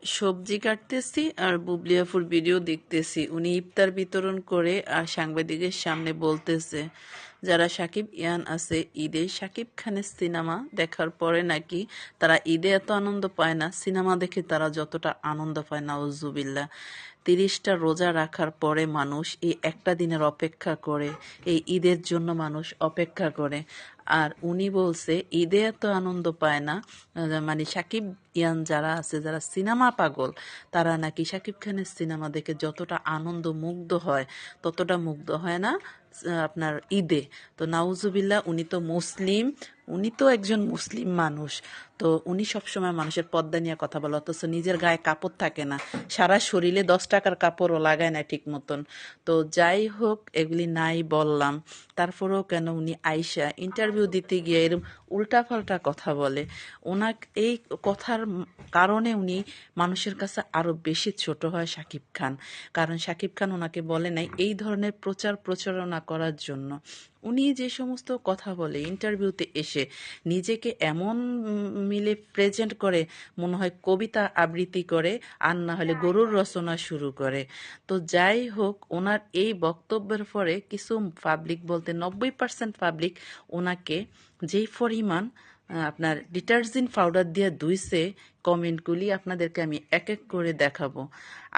সবজি কাটতেছি আর বুবলি আপুর ভিডিও দেখতেছি। উনি ইফতার বিতরণ করে আর সাংবাদিকের সামনে বলতেছে যারা শাকিব ইয়ান আছে ঈদে শাকিব খানের সিনেমা দেখার পরে নাকি তারা ঈদে এত আনন্দ পায় না, সিনেমা দেখে তারা যতটা আনন্দ পায়। নাউজুবিল্লাহ। 30টা রোজা রাখার পরে মানুষ এই একটা দিনের অপেক্ষা করে, এই ঈদের জন্য মানুষ অপেক্ষা করে। আর উনি বলছে ঈদে এত আনন্দ পায় না, মানে শাকিব ইয়ান যারা আছে, যারা সিনেমা পাগল, তারা নাকি শাকিব খানের সিনেমা দেখে যতটা আনন্দ মুগ্ধ হয় ততটা মুগ্ধ হয় না আপনার ঈদে। তো নাউজুবিল্লাহ, উনি তো মুসলিম, উনি তো একজন মুসলিম মানুষ। তো উনি সবসময় মানুষের পর্দা নিয়ে কথা বলে, অথচ নিজের গায়ে কাপড় থাকে না, সারা শরীরে 10 টাকার কাপড়ও লাগায় না ঠিক মতন। তো যাই হোক, এগুলি নাই বললাম। তারপরেও কেন উনি আইসা ইন্টারভিউ দিতে গিয়ে এরকম উল্টাপাল্টা কথা বলে? ওনার এই কথার কারণে উনি মানুষের কাছে আরো বেশি ছোট হয় শাকিব খান। কারণ শাকিব খান ওনাকে বলে নাই এই ধরনের প্রচার প্রচারণা করার জন্য। উনি যে সমস্ত কথা বলে ইন্টারভিউতে এসে, নিজেকে এমন মিলে প্রেজেন্ট করে, মনে হয় কবিতা আবৃত্তি করে, আর না হলে গরুর রচনা শুরু করে। তো যাই হোক, ওনার এই বক্তব্যের পরে কিছু পাবলিক, বলতে 90% পাবলিক ওনাকে যেই পরিমাণ আপনার ডিটারজেন্ট পাউডার দিয়ে ধুইছে, কমেন্টগুলি আপনাদেরকে আমি এক এক করে দেখাবো।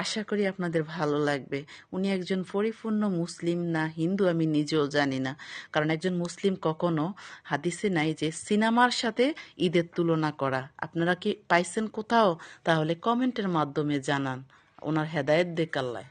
আশা করি আপনাদের ভালো লাগবে। উনি একজন পরিপূর্ণ মুসলিম না হিন্দু আমি নিজেও জানি না, কারণ একজন মুসলিম কখনো হাদিসে নাই যে সিনেমার সাথে ঈদের তুলনা করা। আপনারা কি পাইছেন কোথাও? তাহলে কমেন্টের মাধ্যমে জানান। ওনার হেদায়েত দেখ আল্লাহ।